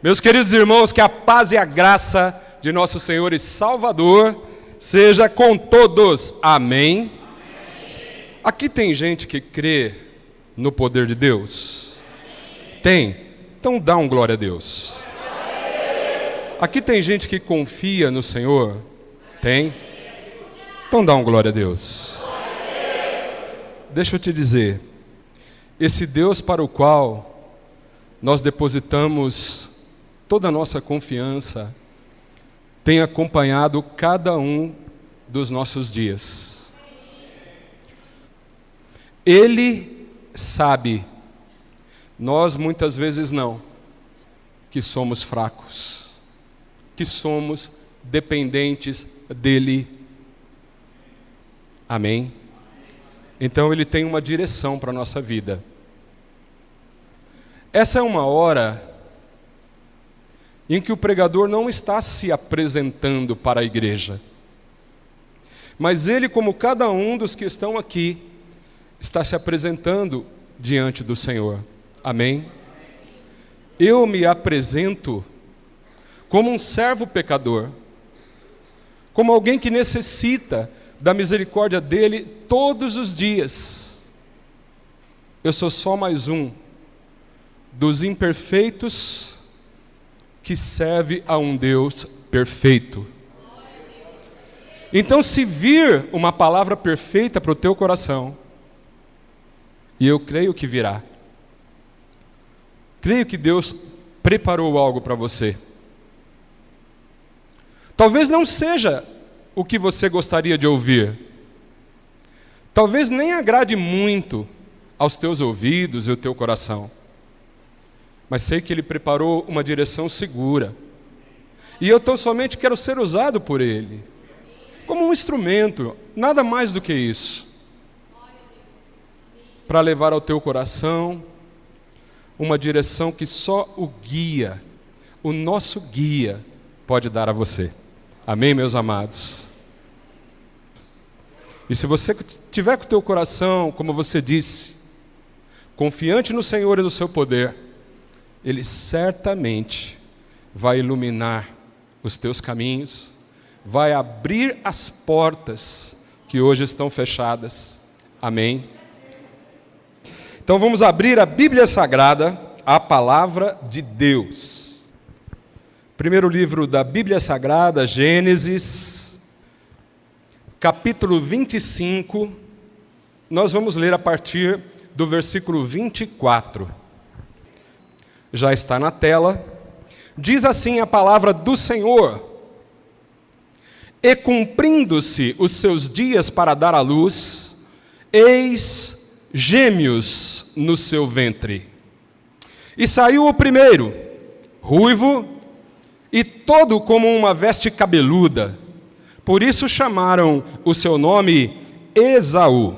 Meus queridos irmãos, que a paz e a graça de nosso Senhor e Salvador seja com todos. Amém? Aqui tem gente que crê no poder de Deus? Tem? Então dá um glória a Deus. Aqui tem gente que confia no Senhor? Tem? Então dá um glória a Deus. Deixa eu te dizer, esse Deus para o qual nós depositamos toda a nossa confiança tem acompanhado cada um dos nossos dias. Ele sabe, nós muitas vezes não, que somos fracos, que somos dependentes dele. Amém? Então ele tem uma direção para a nossa vida. Essa é uma hora em que o pregador não está se apresentando para a igreja, mas ele, como cada um dos que estão aqui, está se apresentando diante do Senhor. Amém? Eu me apresento como um servo pecador, como alguém que necessita da misericórdia dele todos os dias. Eu sou só mais um dos imperfeitos que serve a um Deus perfeito. Então, se vir uma palavra perfeita para o teu coração, e eu creio que virá, creio que Deus preparou algo para você. Talvez não seja o que você gostaria de ouvir, talvez nem agrade muito aos teus ouvidos e ao teu coração, mas sei que Ele preparou uma direção segura, e eu tão somente quero ser usado por Ele, como um instrumento, nada mais do que isso, para levar ao teu coração uma direção que só o guia, o nosso guia, pode dar a você. Amém, meus amados? E se você tiver com o teu coração, como você disse, confiante no Senhor e no seu poder, Ele certamente vai iluminar os teus caminhos, vai abrir as portas que hoje estão fechadas. Amém? Então vamos abrir a Bíblia Sagrada, a Palavra de Deus. Primeiro livro da Bíblia Sagrada, Gênesis, capítulo 25, nós vamos ler a partir do versículo 24. Já está na tela. Diz assim a palavra do Senhor: E cumprindo-se os seus dias para dar à luz, eis gêmeos no seu ventre. E saiu o primeiro, ruivo, e todo como uma veste cabeluda. Por isso chamaram o seu nome Esaú.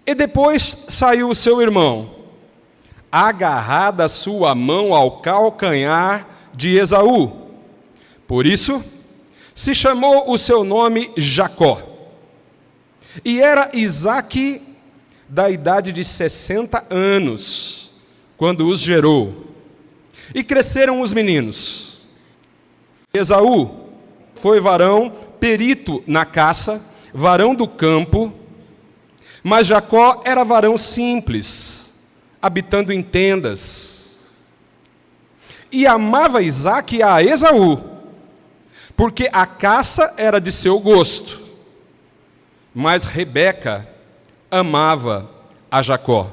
E depois saiu o seu irmão, agarrada a sua mão ao calcanhar de Esaú. Por isso se chamou o seu nome Jacó. E era Isaque da idade de 60 anos, quando os gerou. E cresceram os meninos. Esaú foi varão perito na caça, varão do campo, mas Jacó era varão simples, habitando em tendas. E amava Isaque a Esaú, porque a caça era de seu gosto, mas Rebeca amava a Jacó.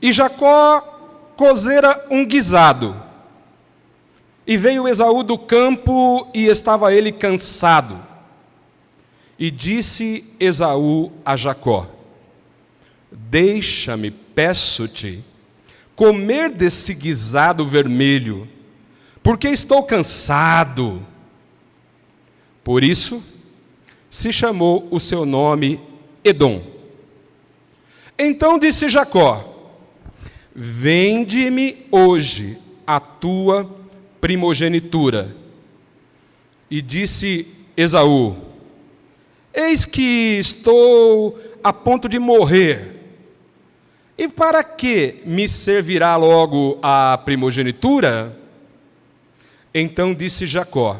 E Jacó cozera um guisado, e veio Esaú do campo, e estava ele cansado. E disse Esaú a Jacó: Deixa-me, peço-te, comer desse guisado vermelho, porque estou cansado. Por isso se chamou o seu nome Edom. Então disse Jacó: Vende-me hoje a tua primogenitura. E disse Esaú: Eis que estou a ponto de morrer, E para que me servirá logo a primogenitura? Então disse Jacó: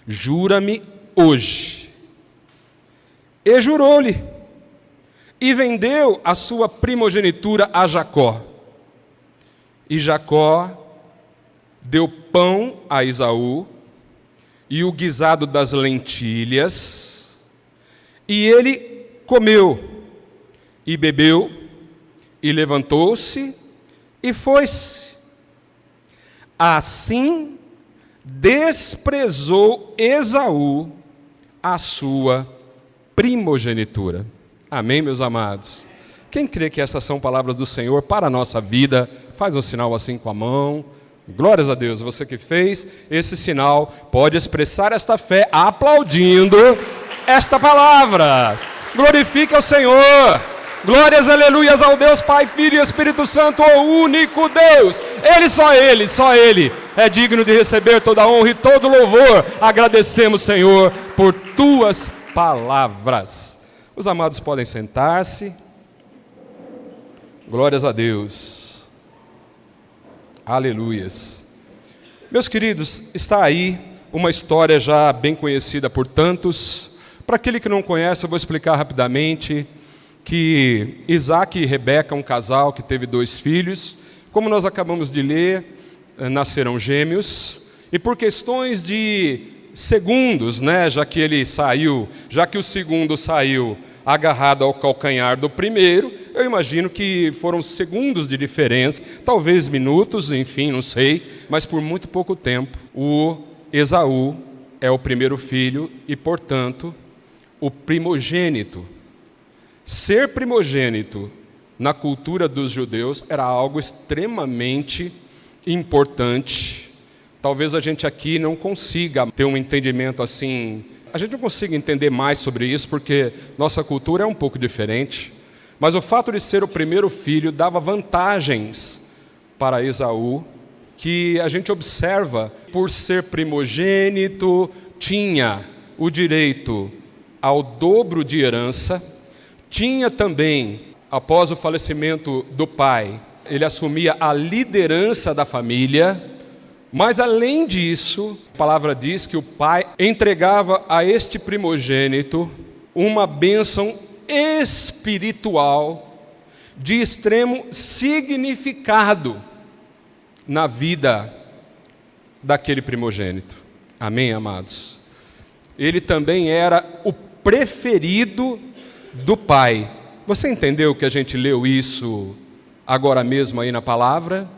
jura-me hoje. E jurou-lhe, e vendeu a sua primogenitura a Jacó. E Jacó deu pão a Esaú, e o guisado das lentilhas, e ele comeu, e bebeu, e levantou-se, e foi-se. Assim desprezou Esaú a sua primogenitura. Amém, meus amados? Quem crê que essas são palavras do Senhor para a nossa vida, faz um sinal assim com a mão. Glórias a Deus, você que fez esse sinal pode expressar esta fé aplaudindo esta palavra. Glorifique ao Senhor. Glórias, aleluias ao Deus Pai, Filho e Espírito Santo, o único Deus. Só Ele é digno de receber toda a honra e todo louvor. Agradecemos, Senhor, por Tuas palavras. Os amados podem sentar-se. Glórias a Deus. Aleluias. Meus queridos, está aí uma história já bem conhecida por tantos. Para aquele que não conhece, eu vou explicar rapidamente que Isaac e Rebeca, um casal que teve 2 filhos, como nós acabamos de ler, nasceram gêmeos, e por questões de segundos, já que o segundo saiu agarrado ao calcanhar do primeiro, eu imagino que foram segundos de diferença, talvez minutos, enfim, não sei, mas por muito pouco tempo, o Esaú é o primeiro filho e, portanto, o primogênito. Ser primogênito na cultura dos judeus era algo extremamente importante. Talvez a gente aqui não consiga ter um entendimento assim, a gente não consiga entender mais sobre isso, porque nossa cultura é um pouco diferente. Mas o fato de ser o primeiro filho dava vantagens para Esaú, que a gente observa, por ser primogênito, tinha o direito ao dobro de herança. Tinha também, após o falecimento do pai, ele assumia a liderança da família, mas além disso, a palavra diz que o pai entregava a este primogênito uma bênção espiritual de extremo significado na vida daquele primogênito. Amém, amados? Ele também era o preferido do pai. Você entendeu que a gente leu isso agora mesmo aí na palavra?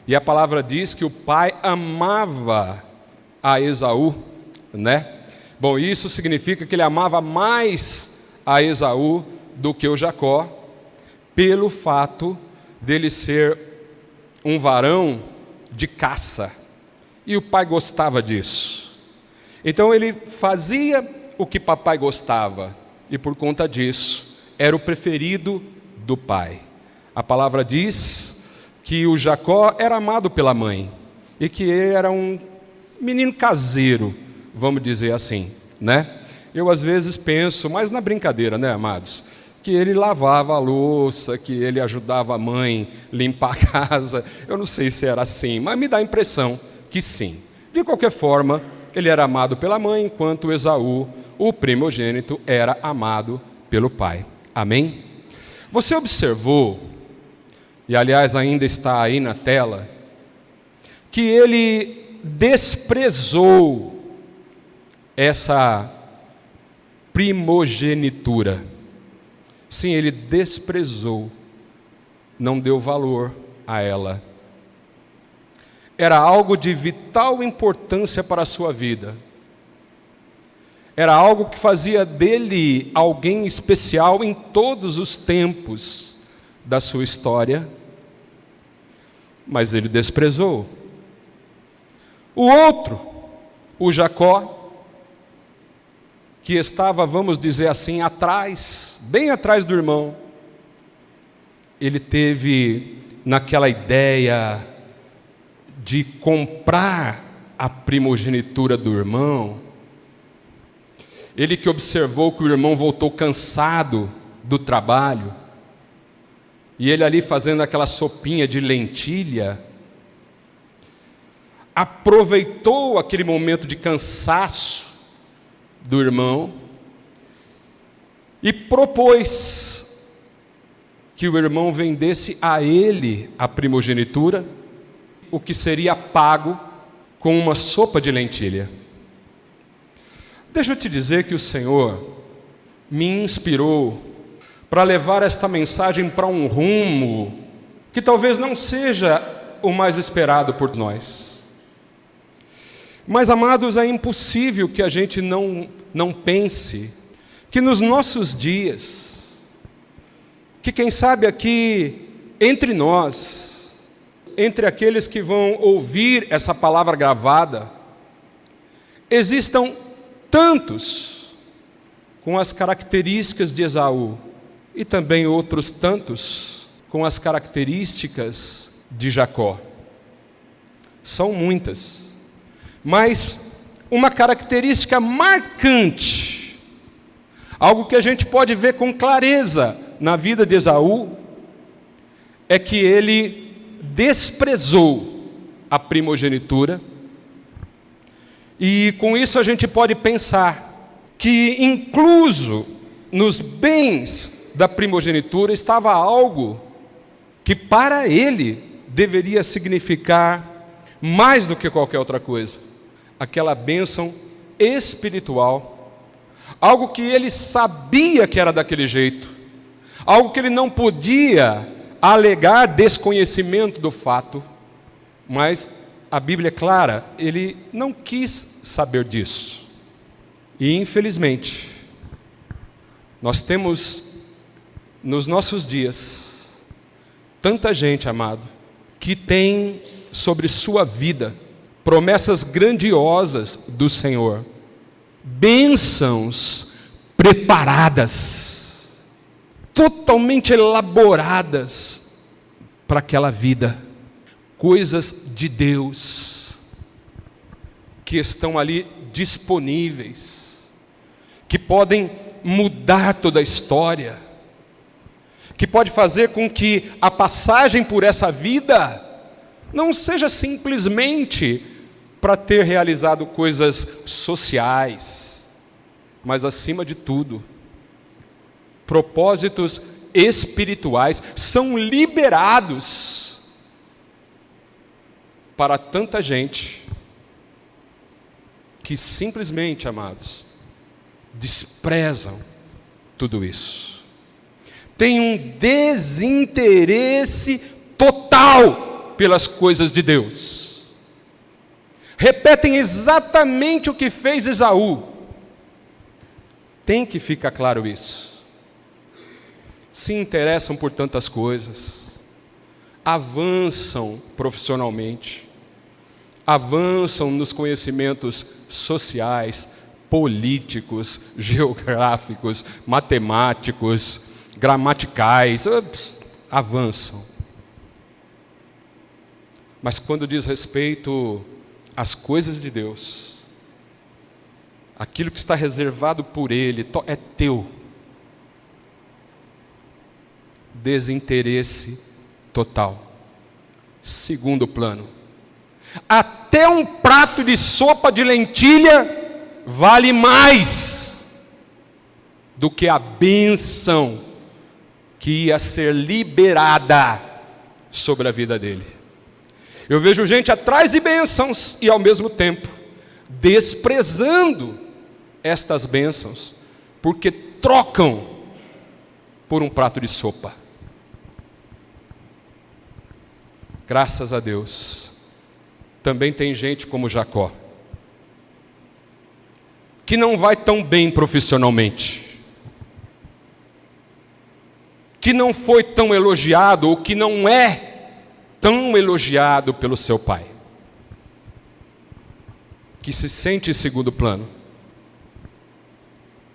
E a palavra diz que o pai amava a Esaú, Bom, isso significa que ele amava mais a Esaú do que o Jacó, pelo fato dele ser um varão de caça. E o pai gostava disso. Então ele fazia o que papai gostava. E por conta disso, era o preferido do pai. A palavra diz que o Jacó era amado pela mãe, e que ele era um menino caseiro, vamos dizer assim, Eu às vezes penso, mas na brincadeira, amados, que ele lavava a louça, que ele ajudava a mãe a limpar a casa. Eu não sei se era assim, mas me dá a impressão que sim. De qualquer forma, ele era amado pela mãe, enquanto Esaú, o primogênito, era amado pelo pai. Amém? Você observou, e aliás ainda está aí na tela, que ele desprezou essa primogenitura. Sim, ele desprezou, não deu valor a ela. Era algo de vital importância para a sua vida. Era algo que fazia dele alguém especial em todos os tempos da sua história, mas ele desprezou. O outro, o Jacó, que estava, vamos dizer assim, atrás, bem atrás do irmão, ele teve naquela ideia de comprar a primogenitura do irmão. Ele que observou que o irmão voltou cansado do trabalho, e ele ali fazendo aquela sopinha de lentilha, aproveitou aquele momento de cansaço do irmão e propôs que o irmão vendesse a ele a primogenitura, o que seria pago com uma sopa de lentilha. Deixa eu te dizer que o Senhor me inspirou para levar esta mensagem para um rumo que talvez não seja o mais esperado por nós. Mas, amados, é impossível que a gente não pense que nos nossos dias, que quem sabe aqui entre nós, entre aqueles que vão ouvir essa palavra gravada, existam tantos com as características de Esaú e também outros tantos com as características de Jacó. São muitas, mas uma característica marcante, algo que a gente pode ver com clareza na vida de Esaú, é que ele desprezou a primogenitura, e com isso a gente pode pensar que incluso nos bens da primogenitura estava algo que para ele deveria significar mais do que qualquer outra coisa, aquela bênção espiritual, algo que ele sabia que era daquele jeito, algo que ele não podia alegar desconhecimento do fato, mas a Bíblia é clara, ele não quis saber disso. E infelizmente, nós temos nos nossos dias tanta gente, amado, que tem sobre sua vida promessas grandiosas do Senhor, bênçãos preparadas, totalmente elaboradas para aquela vida, coisas de Deus que estão ali disponíveis, que podem mudar toda a história, que pode fazer com que a passagem por essa vida não seja simplesmente para ter realizado coisas sociais, mas acima de tudo, propósitos espirituais são liberados para tanta gente que simplesmente, amados, desprezam tudo isso. Tem um desinteresse total pelas coisas de Deus. Repetem exatamente o que fez Esaú. Tem que ficar claro isso. Se interessam por tantas coisas, avançam profissionalmente, avançam nos conhecimentos sociais, políticos, geográficos, matemáticos, gramaticais, avançam. Mas quando diz respeito às coisas de Deus, aquilo que está reservado por Ele, é teu. Desinteresse total. Segundo plano, até um prato de sopa de lentilha vale mais do que a bênção que ia ser liberada sobre a vida dele. Eu vejo gente atrás de bênçãos e ao mesmo tempo desprezando estas bênçãos, porque trocam por um prato de sopa. Graças a Deus, também tem gente como Jacó, que não vai tão bem profissionalmente, que não foi tão elogiado, ou que não é tão elogiado pelo seu pai, que se sente em segundo plano,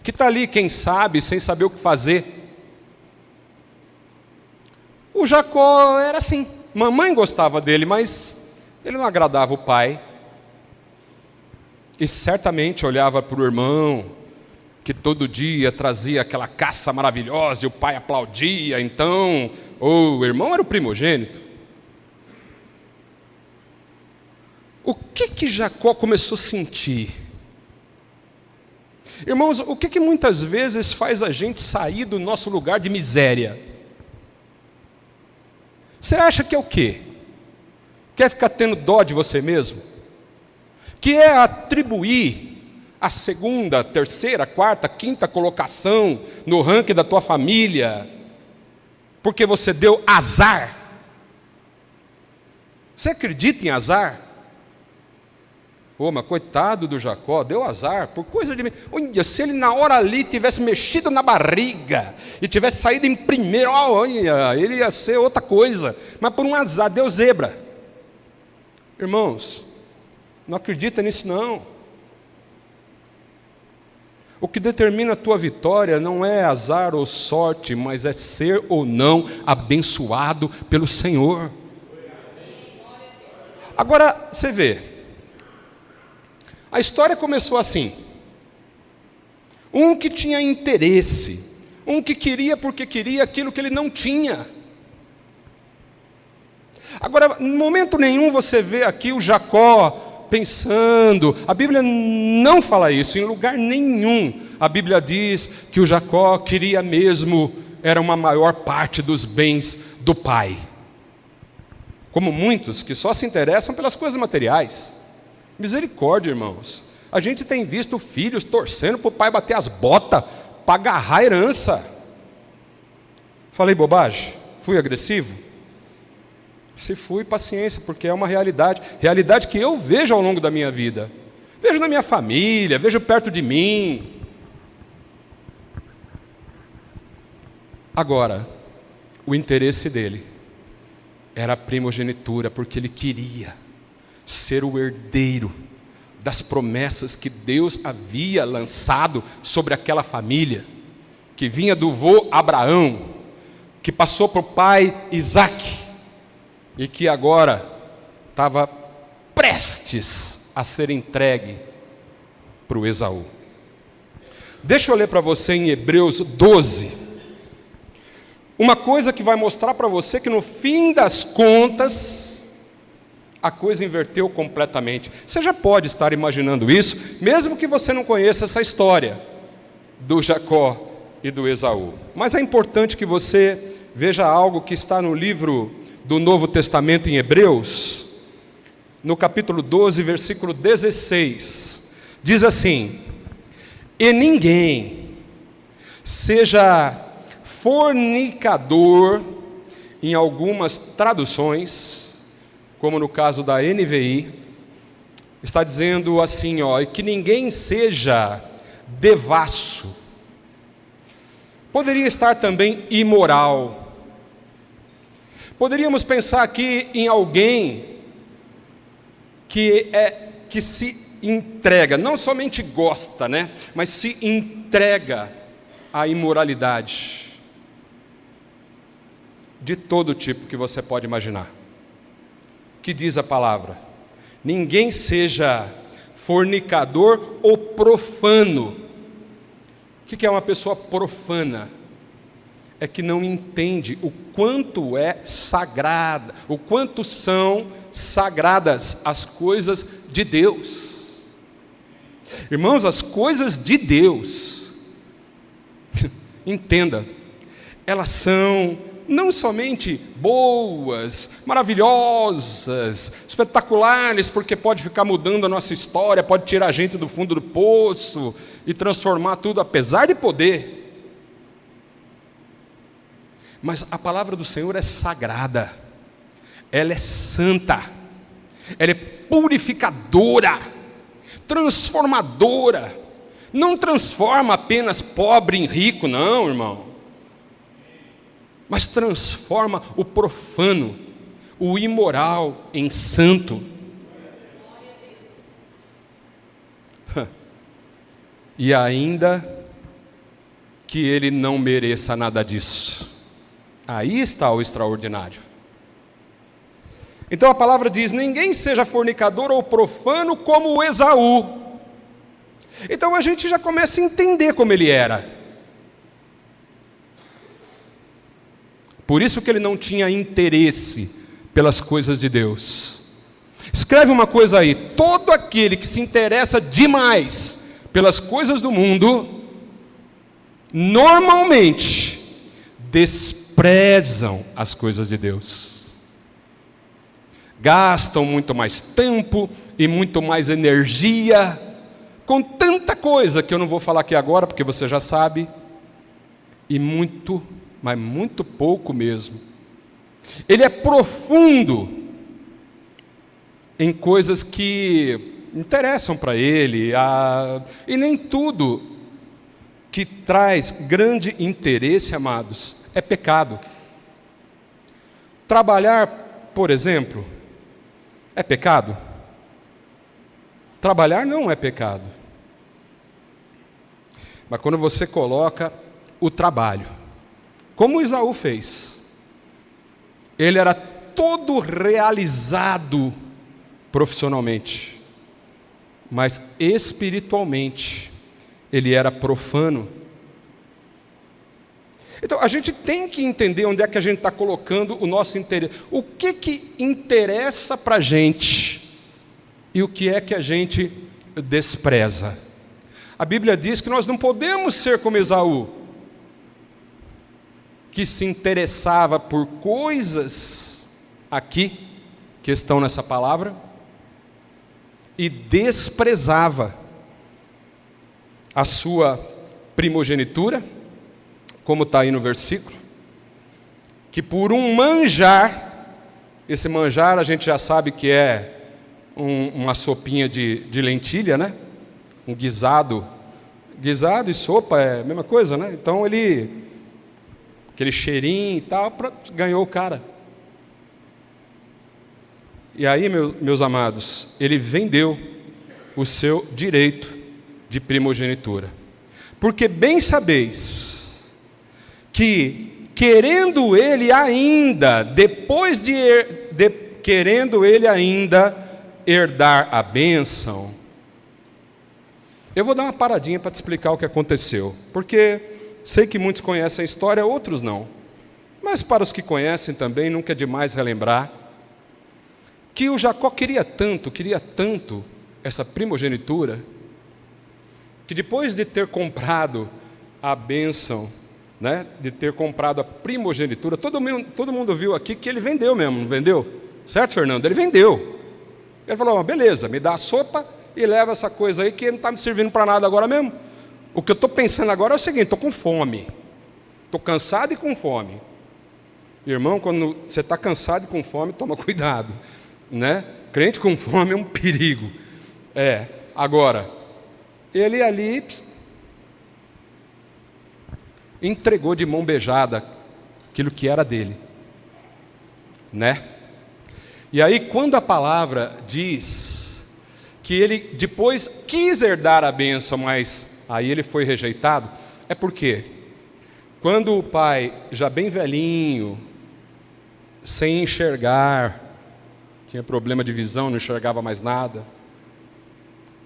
que está ali, quem sabe, sem saber o que fazer. O Jacó era assim, mamãe gostava dele, mas ele não agradava o pai, e certamente olhava para o irmão que todo dia trazia aquela caça maravilhosa e o pai aplaudia, então o irmão era o primogênito. O que Jacó começou a sentir? Irmãos, o que muitas vezes faz a gente sair do nosso lugar de miséria? Você acha que é o quê? Quer ficar tendo dó de você mesmo? Que é atribuir a segunda, terceira, quarta, quinta colocação no ranking da tua família, porque você deu azar? Você acredita em azar? Mas coitado do Jacó, deu azar, por coisa de... Olha, se ele na hora ali tivesse mexido na barriga, e tivesse saído em primeiro, olha, ele ia ser outra coisa, mas por um azar, deu zebra. Irmãos, não acredita nisso não. O que determina a tua vitória não é azar ou sorte, mas é ser ou não abençoado pelo Senhor. Agora, você vê, a história começou assim. Um que tinha interesse, um que queria porque queria aquilo que ele não tinha. Agora, em momento nenhum você vê aqui o Jacó pensando, a Bíblia não fala isso, em lugar nenhum. A Bíblia diz que o Jacó queria mesmo, era uma maior parte dos bens do pai. Como muitos que só se interessam pelas coisas materiais. Misericórdia, irmãos. A gente tem visto filhos torcendo para o pai bater as botas, para agarrar a herança. Falei bobagem? Fui agressivo? Se fui, paciência, porque é uma realidade que eu vejo ao longo da minha vida, vejo na minha família, vejo perto de mim. Agora, o interesse dele era a primogenitura, porque ele queria ser o herdeiro das promessas que Deus havia lançado sobre aquela família, que vinha do vô Abraão, que passou para o pai Isaque, e que agora estava prestes a ser entregue para o Esaú. Deixa eu ler para você em Hebreus 12, uma coisa que vai mostrar para você que no fim das contas, a coisa inverteu completamente. Você já pode estar imaginando isso, mesmo que você não conheça essa história do Jacó e do Esaú. Mas é importante que você veja algo que está no livro do Novo Testamento em Hebreus, no capítulo 12, versículo 16. Diz assim: e ninguém seja fornicador, em algumas traduções, como no caso da NVI, está dizendo assim, que ninguém seja devasso. Poderia estar também imoral. Poderíamos pensar aqui em alguém que se entrega, não somente gosta, mas se entrega à imoralidade, de todo tipo que você pode imaginar. Que diz a palavra: ninguém seja fornicador ou profano. O que é uma pessoa profana? É que não entende o quanto é sagrada, o quanto são sagradas as coisas de Deus. Irmãos, as coisas de Deus, entenda, elas são não somente boas, maravilhosas, espetaculares, porque pode ficar mudando a nossa história, pode tirar a gente do fundo do poço e transformar tudo, apesar de poder. Mas a palavra do Senhor é sagrada, ela é santa, ela é purificadora, transformadora. Não transforma apenas pobre em rico, não, irmão. Mas transforma o profano, o imoral em santo. E ainda que ele não mereça nada disso. Aí está o extraordinário. Então a palavra diz: ninguém seja fornicador ou profano como o Esaú, Então a gente já começa a entender como ele era. Por isso que ele não tinha interesse pelas coisas de Deus. Escreve uma coisa aí: todo aquele que se interessa demais pelas coisas do mundo, normalmente desprezam as coisas de Deus. Gastam muito mais tempo e muito mais energia com tanta coisa que eu não vou falar aqui agora, porque você já sabe, e muito, mas muito pouco mesmo. Ele é profundo em coisas que interessam para ele, e nem tudo que traz grande interesse, amados, é pecado. Trabalhar, por exemplo, é pecado? Trabalhar não é pecado. Mas quando você coloca o trabalho, como Esaú fez, ele era todo realizado profissionalmente, mas espiritualmente ele era profano. Então a gente tem que entender onde é que a gente está colocando o nosso interesse. O que interessa para a gente e o que é que a gente despreza. A Bíblia diz que nós não podemos ser como Esaú, que se interessava por coisas aqui, que estão nessa palavra, e desprezava a sua primogenitura, como está aí no versículo, que por um manjar, esse manjar a gente já sabe que é uma sopinha de lentilha, né? Um guisado e sopa é a mesma coisa, né? Então aquele cheirinho e tal, ganhou o cara. E aí, meus amados, ele vendeu o seu direito de primogenitura. Porque bem sabeis que, querendo ele ainda herdar a bênção, eu vou dar uma paradinha para te explicar o que aconteceu, porque sei que muitos conhecem a história, outros não, mas para os que conhecem também, nunca é demais relembrar, que o Jacó queria tanto essa primogenitura, que depois de ter comprado a bênção, né, de ter comprado a primogenitura, todo mundo viu aqui que ele vendeu mesmo, não vendeu? Certo, Fernando? Ele vendeu. Ele falou: beleza, me dá a sopa e leva essa coisa aí que não está me servindo para nada agora mesmo. O que eu estou pensando agora é o seguinte: estou com fome, estou cansado e com fome. Irmão, quando você está cansado e com fome, toma cuidado, né? Crente com fome é um perigo. Agora, ele ali entregou de mão beijada aquilo que era dele, né? E aí, quando a palavra diz que ele depois quis herdar a bênção, mas aí ele foi rejeitado, é porque quando o pai, já bem velhinho, sem enxergar, tinha problema de visão, não enxergava mais nada,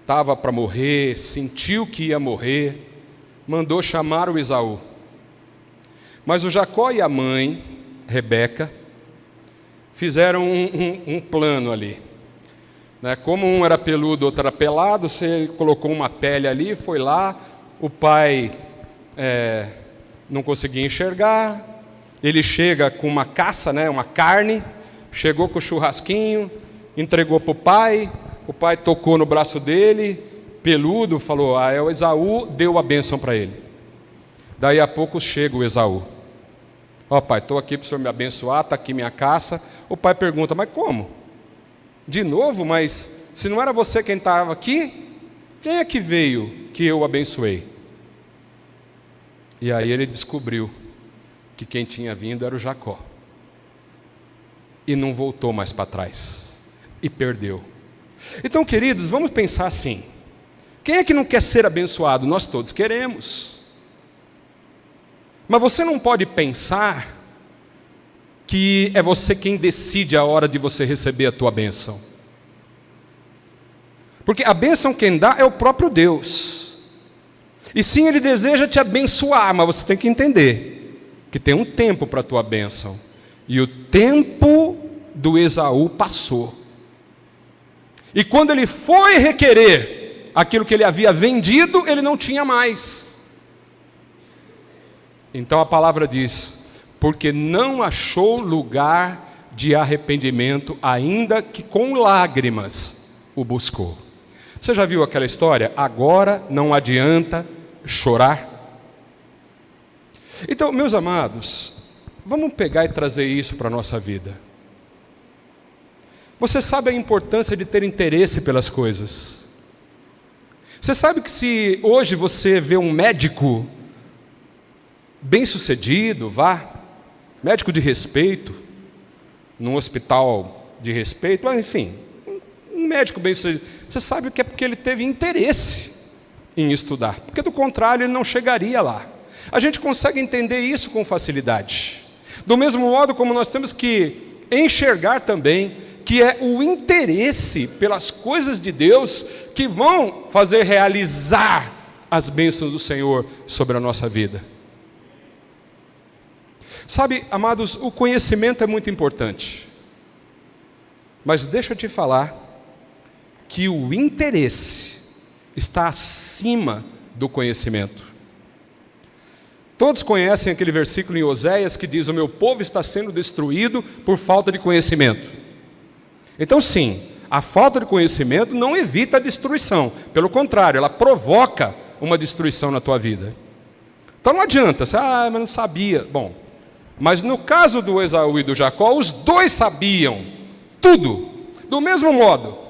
estava para morrer, sentiu que ia morrer, mandou chamar o Esaú. Mas o Jacó e a mãe, Rebeca, fizeram um plano ali, né? Como um era peludo, outro era pelado, você colocou uma pele ali, foi lá, o pai não conseguia enxergar, ele chega com uma caça, né, uma carne, chegou com o churrasquinho, entregou para o pai tocou no braço dele, peludo, falou: é o Esaú, deu a bênção para ele. Daí a pouco chega o Esaú: pai, estou aqui para o senhor me abençoar, está aqui minha caça. O pai pergunta: mas como? De novo? Mas se não era você quem estava aqui, quem é que veio que eu abençoei? E aí ele descobriu que quem tinha vindo era o Jacó. E não voltou mais para trás. E perdeu. Então, queridos, vamos pensar assim: quem é que não quer ser abençoado? Nós todos queremos. Mas você não pode pensar que é você quem decide a hora de você receber a tua bênção. Porque a bênção quem dá é o próprio Deus. E sim, Ele deseja te abençoar, mas você tem que entender que tem um tempo para a tua bênção. E o tempo do Esaú passou. E quando ele foi requerer aquilo que ele havia vendido, ele não tinha mais. Então a palavra diz: porque não achou lugar de arrependimento, ainda que com lágrimas o buscou. Você já viu aquela história? Agora não adianta chorar. Então, meus amados, vamos pegar e trazer isso para a nossa vida. Você sabe a importância de ter interesse pelas coisas. Você sabe que se hoje você vê um médico bem-sucedido, médico de respeito, num hospital de respeito, enfim, um médico bem-sucedido, você sabe que é porque ele teve interesse em estudar, porque do contrário ele não chegaria lá. A gente consegue entender isso com facilidade. Do mesmo modo como nós temos que enxergar também que é o interesse pelas coisas de Deus que vão fazer realizar as bênçãos do Senhor sobre a nossa vida. Sabe, amados, o conhecimento é muito importante. Mas deixa eu te falar que o interesse está acima do conhecimento. Todos conhecem aquele versículo em Oséias que diz: o meu povo está sendo destruído por falta de conhecimento. Então sim, a falta de conhecimento não evita a destruição. Pelo contrário, ela provoca uma destruição na tua vida. Então não adianta, você, mas não sabia. Bom, mas no caso do Esaú e do Jacó, os dois sabiam tudo, do mesmo modo.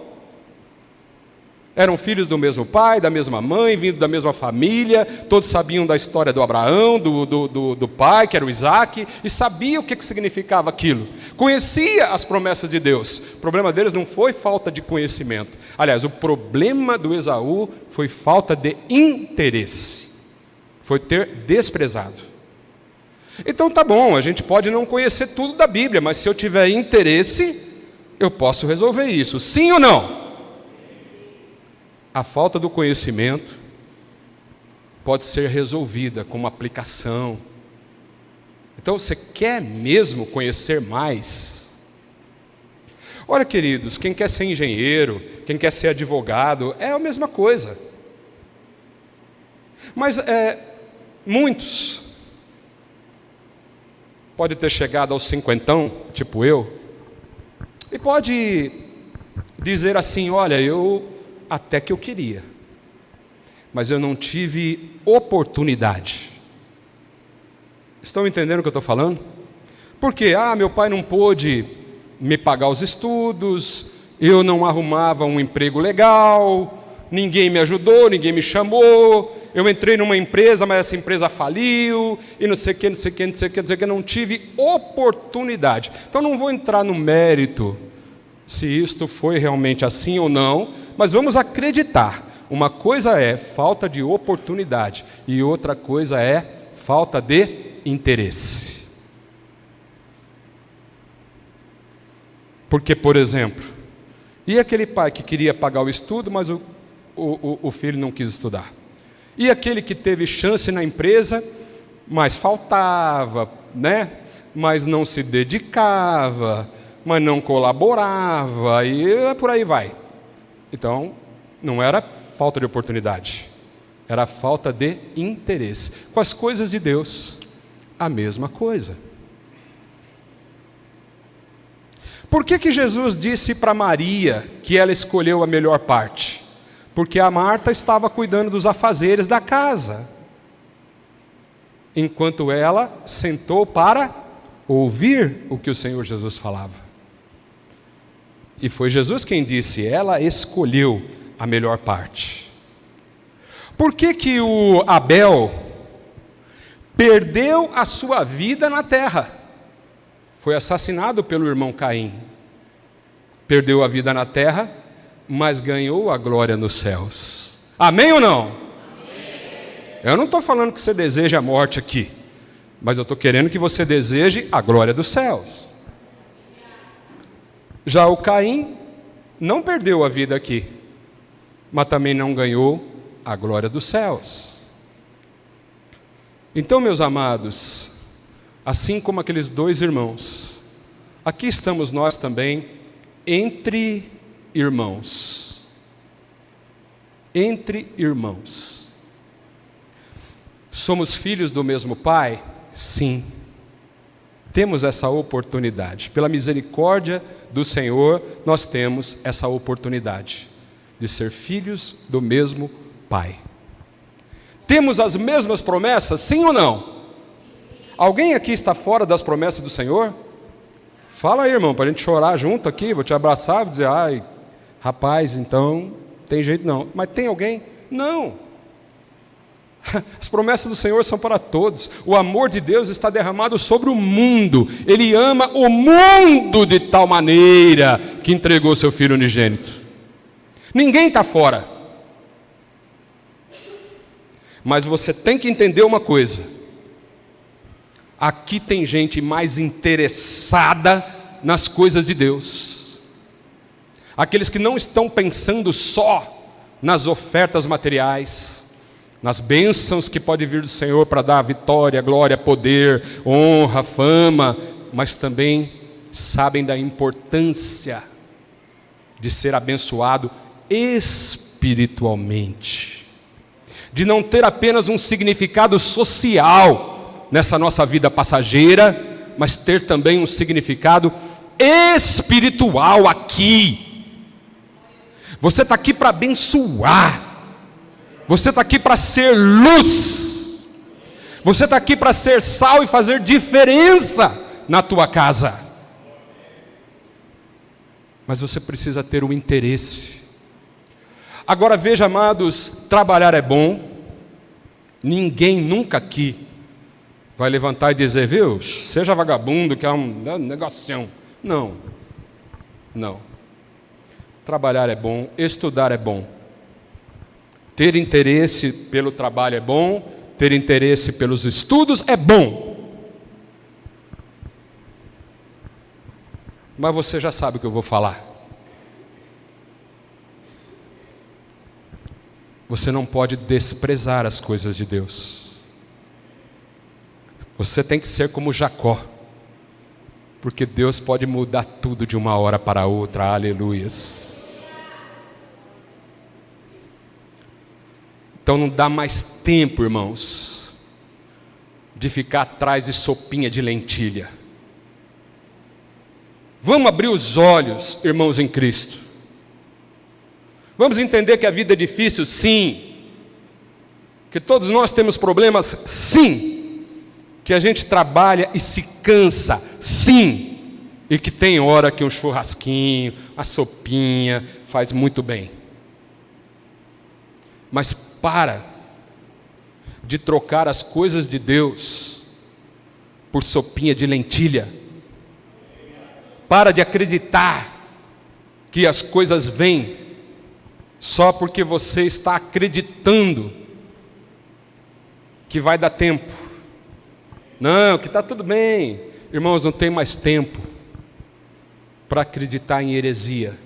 Eram filhos do mesmo pai, da mesma mãe, vindo da mesma família, todos sabiam da história do Abraão, do pai, que era o Isaac, e sabiam o que significava aquilo. Conhecia as promessas de Deus. O problema deles não foi falta de conhecimento. Aliás, o problema do Esaú foi falta de interesse. Foi ter desprezado. Então tá bom, a gente pode não conhecer tudo da Bíblia, mas se eu tiver interesse, eu posso resolver isso. Sim ou não? A falta do conhecimento pode ser resolvida com uma aplicação. Então, você quer mesmo conhecer mais? Olha, queridos, quem quer ser engenheiro, quem quer ser advogado, é a mesma coisa. Mas muitos pode ter chegado aos 50, tipo eu, e pode dizer assim: olha, até que eu queria, mas eu não tive oportunidade. Estão entendendo o que eu estou falando? Porque, meu pai não pôde me pagar os estudos, eu não arrumava um emprego legal, ninguém me ajudou, ninguém me chamou, eu entrei numa empresa, mas essa empresa faliu, e não sei o que, não tive oportunidade. Então não vou entrar no mérito se isto foi realmente assim ou não, mas vamos acreditar. Uma coisa é falta de oportunidade e outra coisa é falta de interesse. Porque, por exemplo, e aquele pai que queria pagar o estudo, mas o filho não quis estudar? E aquele que teve chance na empresa, mas faltava, mas não se dedicava, mas não colaborava, e por aí vai. Então, não era falta de oportunidade, era falta de interesse. Com as coisas de Deus, a mesma coisa. Por que Jesus disse para Maria que ela escolheu a melhor parte? Porque a Marta estava cuidando dos afazeres da casa, enquanto ela sentou para ouvir o que o Senhor Jesus falava. E foi Jesus quem disse: ela escolheu a melhor parte. Por que o Abel perdeu a sua vida na terra? Foi assassinado pelo irmão Caim. Perdeu a vida na terra, mas ganhou a glória nos céus. Amém ou não? Amém. Eu não estou falando que você deseja a morte aqui, mas eu estou querendo que você deseje a glória dos céus. Já o Caim não perdeu a vida aqui, mas também não ganhou a glória dos céus. Então, meus amados, assim como aqueles dois irmãos, aqui estamos nós também entre irmãos. Entre irmãos. Somos filhos do mesmo Pai? Sim. Temos essa oportunidade. Pela misericórdia do Senhor, nós temos essa oportunidade de ser filhos do mesmo Pai. Temos as mesmas promessas, sim ou não? Alguém aqui está fora das promessas do Senhor? Fala aí, irmão, para a gente chorar junto aqui, vou te abraçar, vou dizer, ai, rapaz, então, tem jeito não. Mas tem alguém? Não. As promessas do Senhor são para todos. O amor de Deus está derramado sobre o mundo. Ele ama o mundo de tal maneira que entregou seu Filho unigênito. Ninguém está fora. Mas você tem que entender uma coisa. Aqui tem gente mais interessada nas coisas de Deus. Aqueles que não estão pensando só nas ofertas materiais, nas bênçãos que pode vir do Senhor para dar vitória, glória, poder, honra, fama, mas também sabem da importância de ser abençoado espiritualmente, de não ter apenas um significado social nessa nossa vida passageira, mas ter também um significado espiritual aqui. Você está aqui para abençoar. Você está aqui para ser luz. Você está aqui para ser sal e fazer diferença na tua casa. Mas você precisa ter um interesse. Agora veja, amados, trabalhar é bom. Ninguém nunca aqui vai levantar e dizer, viu, seja vagabundo, que é um negocinho. Não. Não. Trabalhar é bom, estudar é bom. Ter interesse pelo trabalho é bom, ter interesse pelos estudos é bom. Mas você já sabe o que eu vou falar. Você não pode desprezar as coisas de Deus. Você tem que ser como Jacó, porque Deus pode mudar tudo de uma hora para outra, aleluias. Então não dá mais tempo, irmãos, de ficar atrás de sopinha de lentilha. Vamos abrir os olhos, irmãos em Cristo. Vamos entender que a vida é difícil, sim. Que todos nós temos problemas, sim. Que a gente trabalha e se cansa, sim. E que tem hora que um churrasquinho, a sopinha faz muito bem. Mas para de trocar as coisas de Deus por sopinha de lentilha. Para de acreditar que as coisas vêm só porque você está acreditando que vai dar tempo. Não, que está tudo bem. Irmãos, não tem mais tempo para acreditar em heresia.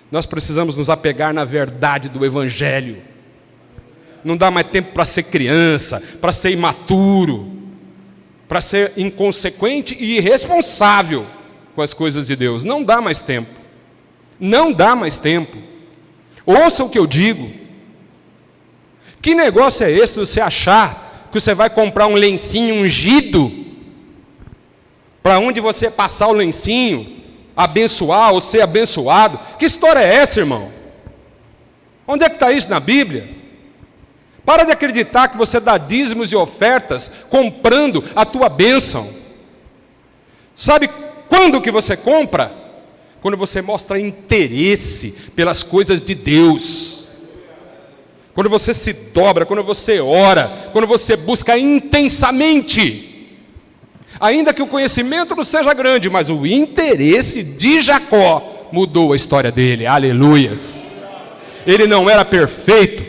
Nós precisamos nos apegar na verdade do Evangelho. Não dá mais tempo para ser criança, para ser imaturo, para ser inconsequente e irresponsável com as coisas de Deus. Não dá mais tempo. Não dá mais tempo. Ouça o que eu digo. Que negócio é esse de você achar que você vai comprar um lencinho ungido, para onde você passar o lencinho, abençoar ou ser abençoado? Que história é essa, irmão? Onde é que está isso na Bíblia? Para de acreditar que você dá dízimos e ofertas comprando a tua bênção. Sabe quando que você compra? Quando você mostra interesse pelas coisas de Deus. Quando você se dobra, quando você ora, quando você busca intensamente. Ainda que o conhecimento não seja grande, mas o interesse de Jacó mudou a história dele, aleluias. Ele não era perfeito,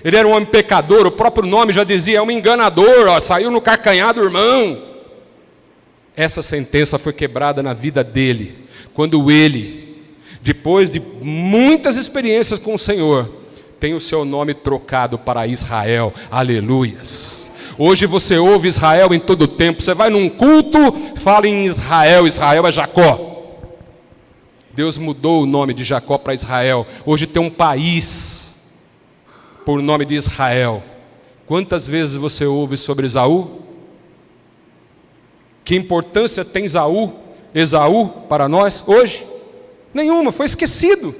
ele era um homem pecador, o próprio nome já dizia, é um enganador, ó, saiu no carcanhar do irmão. Essa sentença foi quebrada na vida dele, quando ele, depois de muitas experiências com o Senhor, tem o seu nome trocado para Israel. Aleluias. Hoje você ouve Israel em todo o tempo. Você vai num culto, fala em Israel. Israel é Jacó. Deus mudou o nome de Jacó para Israel. Hoje tem um país por nome de Israel. Quantas vezes você ouve sobre Esaú? Que importância tem Esaú para nós hoje? Nenhuma, foi esquecido.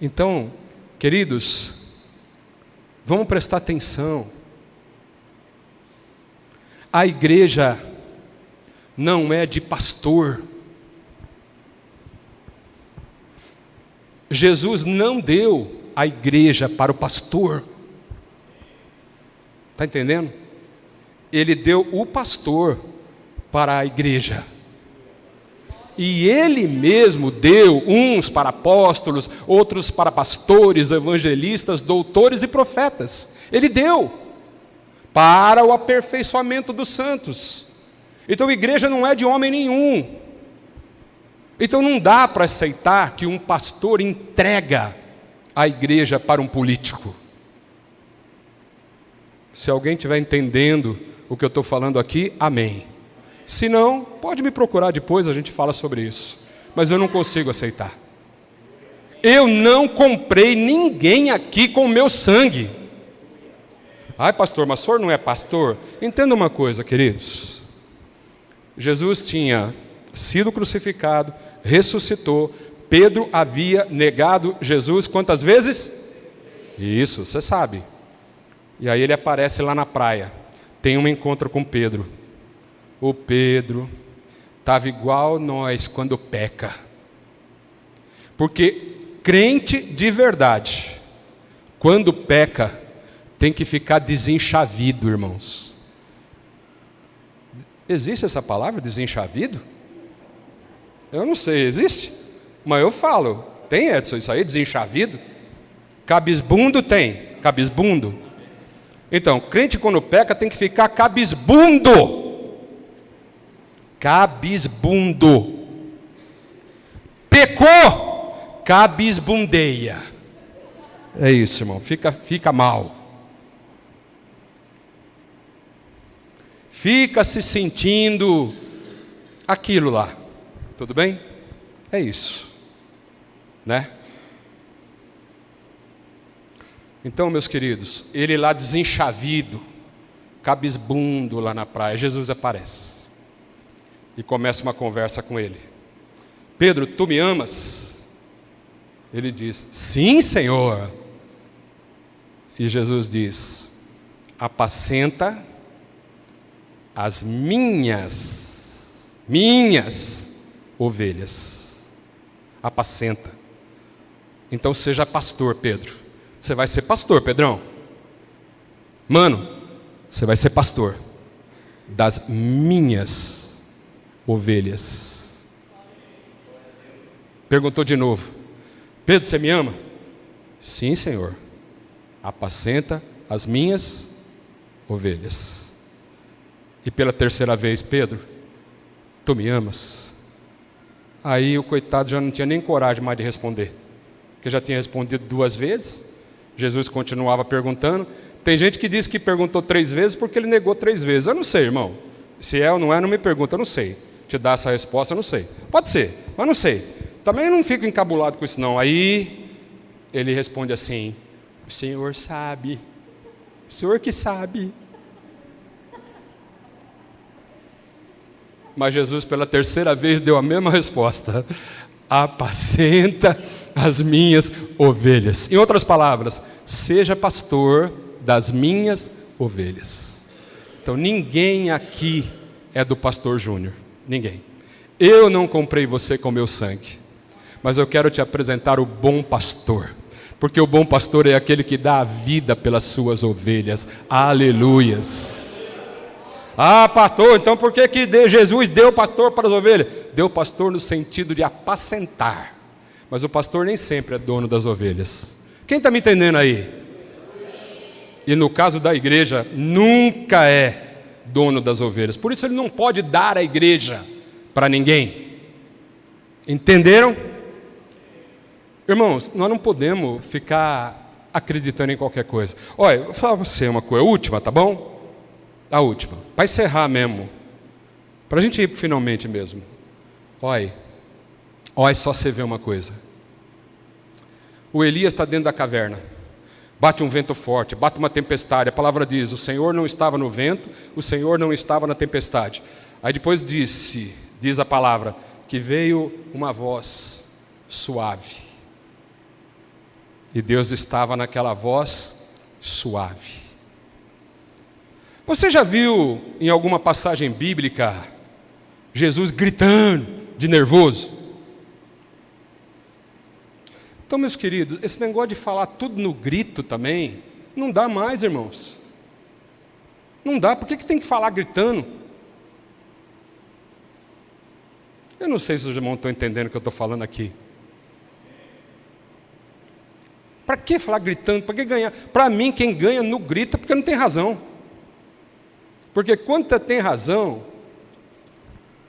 Então, queridos, vamos prestar atenção. A igreja não é de pastor. Jesus não deu a igreja para o pastor. Está entendendo? Ele deu o pastor para a igreja. E ele mesmo deu uns para apóstolos, outros para pastores, evangelistas, doutores e profetas. Ele deu para o aperfeiçoamento dos santos. Então a igreja não é de homem nenhum. Então não dá para aceitar que um pastor entrega a igreja para um político. Se alguém estiver entendendo o que eu estou falando aqui, amém. Se não, pode me procurar depois, a gente fala sobre isso. Mas eu não consigo aceitar. Eu não comprei ninguém aqui com o meu sangue. Ai, pastor, mas o senhor não é pastor? Entenda uma coisa, queridos. Jesus tinha sido crucificado, ressuscitou. Pedro havia negado Jesus quantas vezes? Isso, você sabe. E aí ele aparece lá na praia. Tem um encontro com Pedro. O Pedro estava igual nós quando peca. Porque crente de verdade, quando peca, tem que ficar desenchavido, irmãos. Existe essa palavra, desenchavido? Eu não sei, existe? Mas eu falo, tem, Edson, isso aí, desenchavido? Cabisbundo tem, cabisbundo. Então, crente quando peca tem que ficar cabisbundo. Cabisbundo. Pecou, cabisbundeia. É isso, irmão, fica mal. Fica se sentindo aquilo lá. Tudo bem? É isso. Né? Então, meus queridos, ele lá desenchavido, cabisbundo lá na praia, Jesus aparece. E começa uma conversa com ele. Pedro, tu me amas? Ele diz, sim, Senhor. E Jesus diz, apacenta as minhas ovelhas. Apacenta. Então seja pastor, Pedro. Você vai ser pastor, Pedrão. Mano, você vai ser pastor das minhas ovelhas. Perguntou de novo, Pedro, você me ama? Sim, Senhor. Apacenta as minhas ovelhas. E pela terceira vez, Pedro, tu me amas? Aí o coitado já não tinha nem coragem mais de responder, porque já tinha respondido 2 vezes. Jesus continuava perguntando. Tem gente que diz que perguntou 3 vezes porque ele negou 3 vezes. Eu não sei, irmão. Se é ou não é, não me pergunta, eu não sei. Te dar essa resposta, eu não sei. Pode ser, mas não sei. Também não fico encabulado com isso não. Aí ele responde assim, o Senhor sabe. O Senhor que sabe. Mas Jesus pela terceira vez deu a mesma resposta. Apacenta as minhas ovelhas. Em outras palavras, seja pastor das minhas ovelhas. Então ninguém aqui é do pastor Júnior. Ninguém. Eu não comprei você com meu sangue, mas eu quero te apresentar o bom pastor, porque o bom pastor é aquele que dá a vida pelas suas ovelhas. Aleluias. Ah, pastor, então por que Jesus deu pastor para as ovelhas? Deu pastor no sentido de apacentar, mas o pastor nem sempre é dono das ovelhas. Quem está me entendendo aí? E no caso da igreja, nunca é dono das ovelhas. Por isso ele não pode dar à igreja para ninguém. Entenderam? Irmãos, nós não podemos ficar acreditando em qualquer coisa. Olha, eu vou falar para você uma coisa, a última, tá bom? A última, para encerrar mesmo, para a gente ir finalmente mesmo. Olha, só você vê uma coisa. O Elias está dentro da caverna, bate um vento forte, bate uma tempestade, a palavra diz, o Senhor não estava no vento, o Senhor não estava na tempestade. Aí depois diz a palavra, que veio uma voz suave. E Deus estava naquela voz suave. Você já viu em alguma passagem bíblica Jesus gritando de nervoso? Então, meus queridos, esse negócio de falar tudo no grito também, não dá mais, irmãos. Não dá, por que tem que falar gritando? Eu não sei se os irmãos estão entendendo o que eu estou falando aqui. Para que falar gritando? Para que ganhar? Para mim, quem ganha no grito é porque não tem razão. Porque quando você tem razão,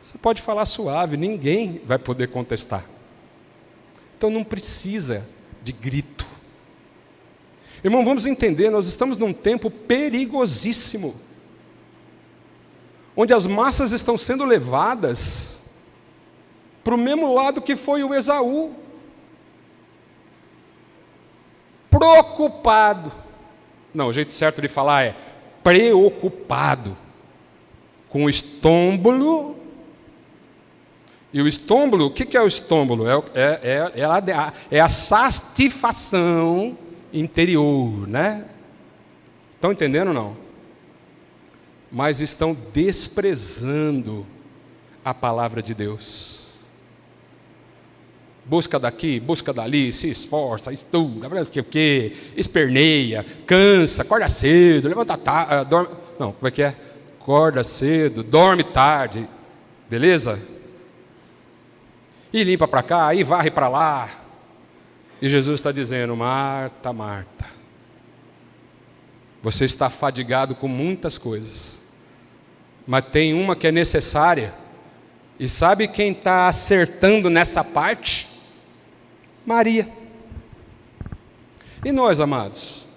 você pode falar suave, ninguém vai poder contestar. Então não precisa de grito. Irmão, vamos entender, nós estamos num tempo perigosíssimo, onde as massas estão sendo levadas para o mesmo lado que foi o Esaú. Preocupado. Não, o jeito certo de falar é preocupado com o estômbolo. E o estômbolo, o que é o estômbolo? É a satisfação interior, né? Estão entendendo ou não? Mas estão desprezando a palavra de Deus. Busca daqui, busca dali, se esforça, estuda, esperneia, cansa, acorda cedo, levanta tarde, dorme. Não, como é que é? Acorda cedo, dorme tarde, beleza? E limpa para cá, e varre para lá. E Jesus está dizendo, Marta, Marta, você está fadigado com muitas coisas, mas tem uma que é necessária. E sabe quem está acertando nessa parte? Maria. E nós, amados,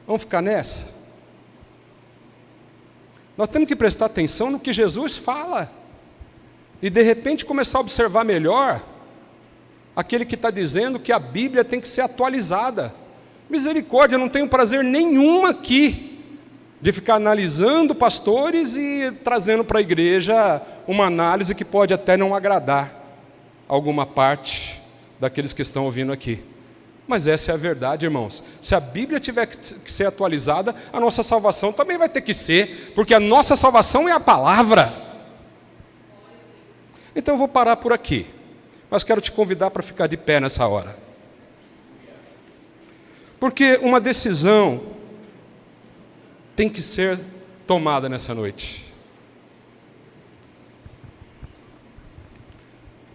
vamos ficar nessa? Nós temos que prestar atenção no que Jesus fala. E de repente começar a observar melhor aquele que está dizendo que a Bíblia tem que ser atualizada. Misericórdia, eu não tenho prazer nenhum aqui de ficar analisando pastores e trazendo para a igreja uma análise que pode até não agradar alguma parte daqueles que estão ouvindo aqui. Mas essa é a verdade, irmãos. Se a Bíblia tiver que ser atualizada, a nossa salvação também vai ter que ser, porque a nossa salvação é a palavra. Então eu vou parar por aqui, mas quero te convidar para ficar de pé nessa hora. Porque uma decisão tem que ser tomada nessa noite.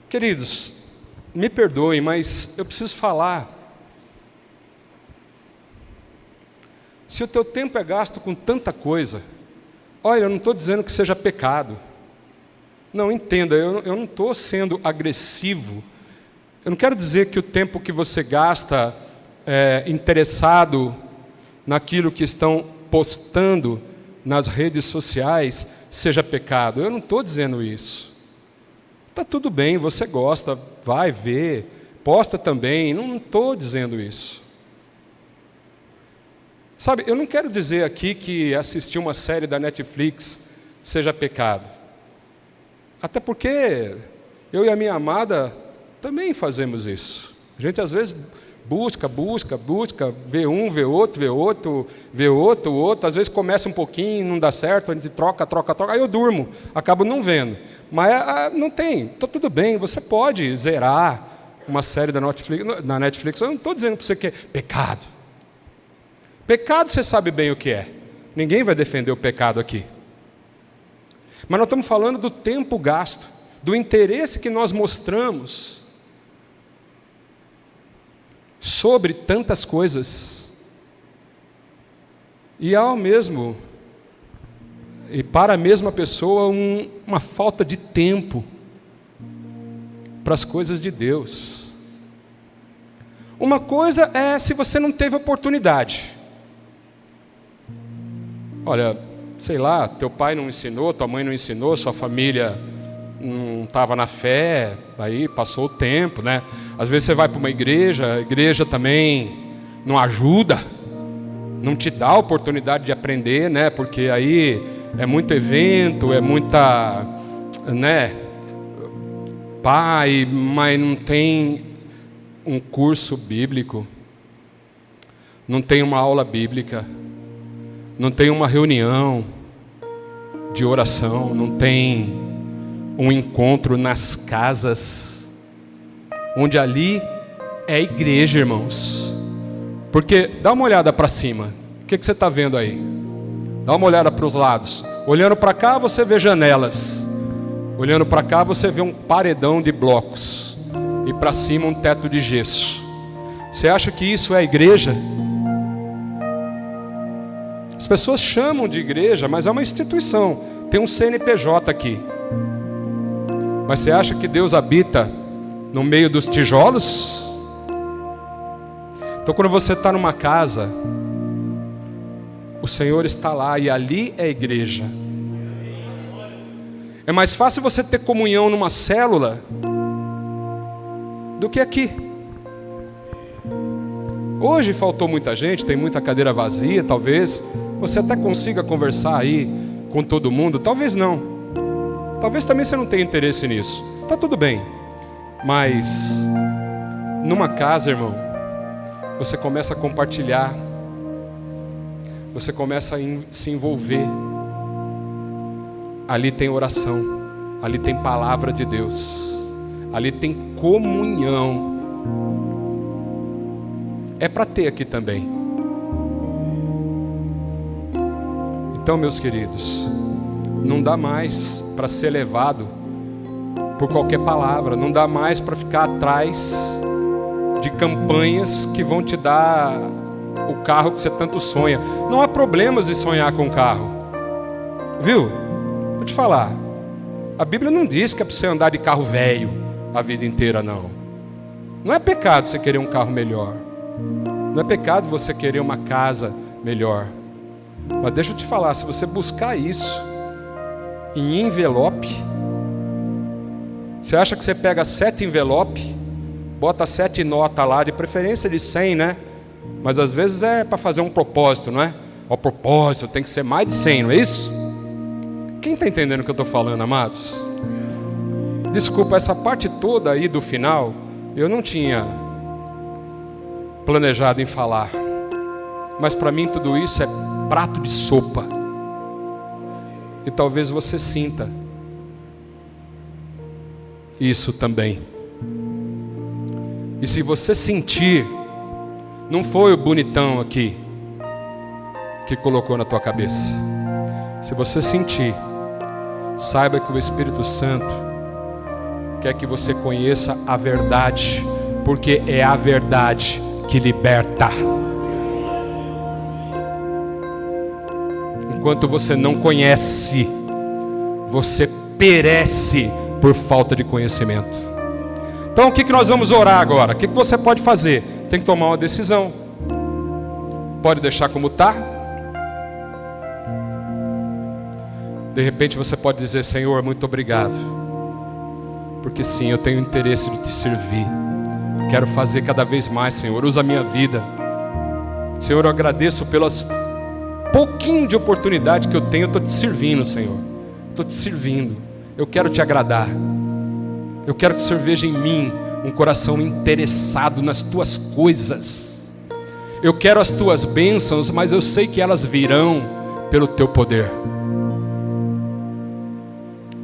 Queridos, me perdoem, mas eu preciso falar. Se o teu tempo é gasto com tanta coisa, olha, eu não estou dizendo que seja pecado. Não, entenda, eu não estou sendo agressivo. Eu não quero dizer que o tempo que você gasta interessado naquilo que estão postando nas redes sociais seja pecado. Eu não estou dizendo isso. Está tudo bem, você gosta, vai ver, posta também, não estou dizendo isso. Sabe, eu não quero dizer aqui que assistir uma série da Netflix seja pecado. Até porque eu e a minha amada também fazemos isso. A gente às vezes busca, vê um, vê outro, às vezes começa um pouquinho, não dá certo, a gente troca, aí eu durmo, acabo não vendo. Mas não tem, está tudo bem, você pode zerar uma série da Netflix, eu não estou dizendo para você que é pecado. Pecado você sabe bem o que é, ninguém vai defender o pecado aqui. Mas nós estamos falando do tempo gasto, do interesse que nós mostramos sobre tantas coisas, e para a mesma pessoa uma falta de tempo para as coisas de Deus. Uma coisa é se você não teve oportunidade. Olha, sei lá, teu pai não ensinou, tua mãe não ensinou, sua família não estava na fé, aí passou o tempo, né? Às vezes você vai para uma igreja, a igreja também não ajuda, não te dá a oportunidade de aprender, né? Porque aí é muito evento, é muita, né? Pai, mas não tem um curso bíblico, não tem uma aula bíblica, não tem uma reunião de oração, não tem um encontro nas casas, onde ali é igreja, irmãos. Porque dá uma olhada para cima, o que você está vendo aí? Dá uma olhada para os lados. Olhando para cá você vê janelas, olhando para cá você vê um paredão de blocos, e para cima um teto de gesso. Você acha que isso é igreja? As pessoas chamam de igreja, mas é uma instituição, tem um CNPJ aqui. Mas você acha que Deus habita no meio dos tijolos? Então quando você está numa casa, o Senhor está lá, e ali é igreja. É mais fácil você ter comunhão numa célula do que aqui. Hoje faltou muita gente, tem muita cadeira vazia, talvez você até consiga conversar aí com todo mundo, talvez não. Talvez também você não tenha interesse nisso. Tá tudo bem. Mas numa casa, irmão, você começa a compartilhar, você começa a se envolver. Ali tem oração, ali tem palavra de Deus, ali tem comunhão. É para ter aqui também. Então, meus queridos, não dá mais para ser levado por qualquer palavra, não dá mais para ficar atrás de campanhas que vão te dar o carro que você tanto sonha. Não há problemas em sonhar com carro, viu? Vou te falar, a Bíblia não diz que é para você andar de carro velho a vida inteira, não. Não é pecado você querer um carro melhor, não é pecado você querer uma casa melhor. Mas deixa eu te falar, se você buscar isso em envelope, você acha que você pega 7 envelopes, bota 7 notas lá, de preferência de 100, né? Mas às vezes é para fazer um propósito, não é? O propósito tem que ser mais de 100, não é isso? Quem está entendendo o que eu estou falando, amados? Desculpa, essa parte toda aí do final, eu não tinha planejado em falar. Mas para mim tudo isso é prato de sopa. E talvez você sinta isso também. E se você sentir, não foi o bonitão aqui que colocou na tua cabeça. Se você sentir, saiba que o Espírito Santo quer que você conheça a verdade, porque é a verdade que liberta. Enquanto você não conhece, você perece por falta de conhecimento. Então o que nós vamos orar agora? O que você pode fazer? Você tem que tomar uma decisão. Pode deixar como está. De repente você pode dizer: Senhor, muito obrigado, porque sim, eu tenho interesse de te servir. Quero fazer cada vez mais, Senhor. Usa a minha vida. Senhor, eu agradeço pelas pouquinho de oportunidade que eu tenho. Eu estou te servindo, Senhor. Estou te servindo. Eu quero te agradar. Eu quero que o Senhor veja em mim um coração interessado nas tuas coisas. Eu quero as tuas bênçãos, mas eu sei que elas virão pelo teu poder.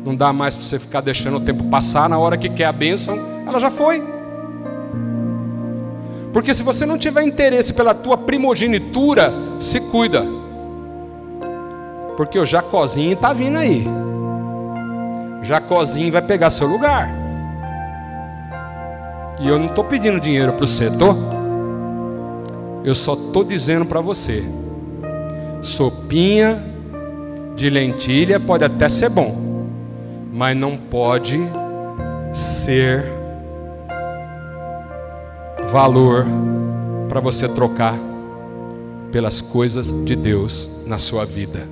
Não dá mais para você ficar deixando o tempo passar. Na hora que quer a bênção, ela já foi. Porque se você não tiver interesse pela tua primogenitura, se cuida. Porque o Jacozinho está vindo aí. Jacozinho vai pegar seu lugar. E eu não estou pedindo dinheiro para você, tô? Eu só estou dizendo para você: sopinha de lentilha pode até ser bom, mas não pode ser valor para você trocar pelas coisas de Deus na sua vida.